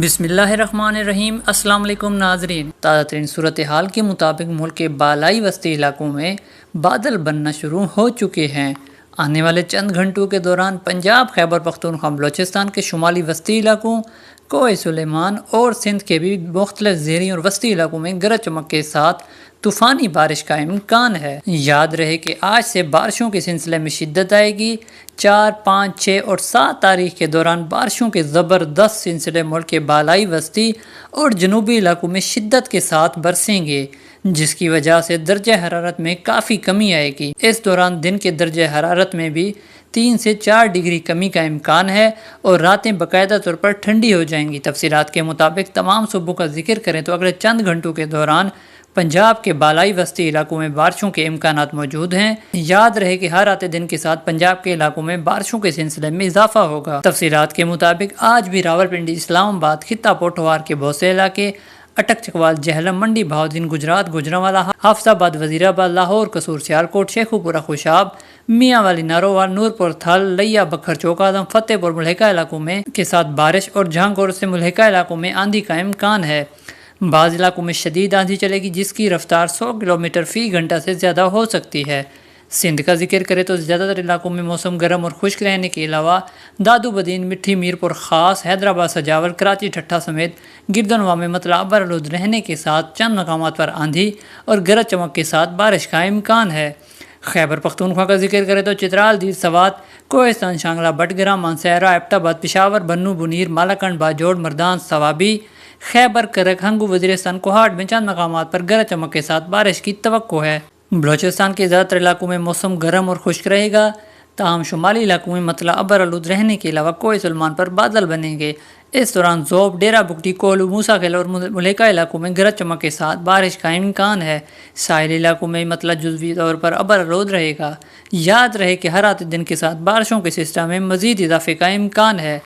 بسم اللہ الرحمن الرحیم۔ السلام علیکم ناظرین۔ تازہ ترین صورتحال کے مطابق ملک کے بالائی وسطی علاقوں میں بادل بننا شروع ہو چکے ہیں۔ آنے والے چند گھنٹوں کے دوران پنجاب، خیبر پختونخوا، بلوچستان کے شمالی وسطی علاقوں، کوہ سلیمان اور سندھ کے بھی مختلف زیریں اور وسطی علاقوں میں گرج چمک کے ساتھ طوفانی بارش کا امکان ہے۔ یاد رہے کہ آج سے بارشوں کے سلسلے میں شدت آئے گی۔ 4، 5، 6 اور 7 تاریخ کے دوران بارشوں کے زبردست سلسلے ملک کے بالائی وسطی اور جنوبی علاقوں میں شدت کے ساتھ برسیں گے، جس کی وجہ سے درجہ حرارت میں کافی کمی آئے گی۔ اس دوران دن کے درجہ حرارت میں بھی 3 سے 4 ڈگری کمی کا امکان ہے اور راتیں باقاعدہ طور پر ٹھنڈی ہو جائیں گی۔ تفصیلات کے مطابق تمام صوبوں کا ذکر کریں تو اگلے چند گھنٹوں کے دوران پنجاب کے بالائی وسطی علاقوں میں بارشوں کے امکانات موجود ہیں۔ یاد رہے کہ ہر آتے دن کے ساتھ پنجاب کے علاقوں میں بارشوں کے سلسلے میں اضافہ ہوگا۔ تفصیلات کے مطابق آج بھی راولپنڈی، اسلام آباد، خطہ پوٹھوار کے بہت سے علاقے، اٹک چکوال، جہلم، منڈی بہاؤدین، گجرات، گوجرانوالا، حافظ آباد، وزیر آباد، لاہور، قصور، سیالکوٹ، شیخوپورہ، خوشاب، میاں والی، نارووال، نورپور، تھل، لیا، بکھر، چوک آدم، فتح پور، ملحقہ علاقوں میں کے ساتھ بارش اور جہانگور سے ملحقہ علاقوں میں آندھی کا امکان ہے۔ بعض علاقوں میں شدید آندھی چلے گی جس کی رفتار 100 کلومیٹر فی گھنٹہ سے زیادہ ہو سکتی ہے۔ سندھ کا ذکر کرے تو زیادہ تر علاقوں میں موسم گرم اور خشک رہنے کے علاوہ دادو بدین، مٹھی، میرپور خاص، حیدرآباد، سجاول، کراچی، ٹھٹھہ سمیت گردنواں میں مطلع ابرآلود رہنے کے ساتھ چند مقامات پر آندھی اور گرج چمک کے ساتھ بارش کا امکان ہے۔ خیبر پختونخوا کا ذکر کرے تو چترال، دیر، سوات، کوہستان، شانگلہ، بٹگرام، مانسہرہ، ایبٹ آباد، پشاور، بنوں، بنیر، مالاکنڈ، باجوڑ، مردان، سوابی، خیبر، کرک، ہنگو، وزیرستان، کوہاٹ میں چند مقامات پر گرج چمک کے ساتھ بارش کی توقع ہے۔ بلوچستان کے زیادہ تر علاقوں میں موسم گرم اور خشک رہے گا، تاہم شمالی علاقوں میں مطلع ابرآلود رہنے کے علاوہ کوہ سلیمان پر بادل بنیں گے۔ اس دوران ذوب، ڈیرہ بگٹی، کولو، موسیٰ خیل اور ملحقہ علاقوں میں گرج چمک کے ساتھ بارش کا امکان ہے۔ ساحلی علاقوں میں مطلع جزوی طور پر ابرآلود رہے گا۔ یاد رہے کہ ہر آتے دن کے ساتھ بارشوں کے سلسلہ میں مزید اضافے کا امکان ہے۔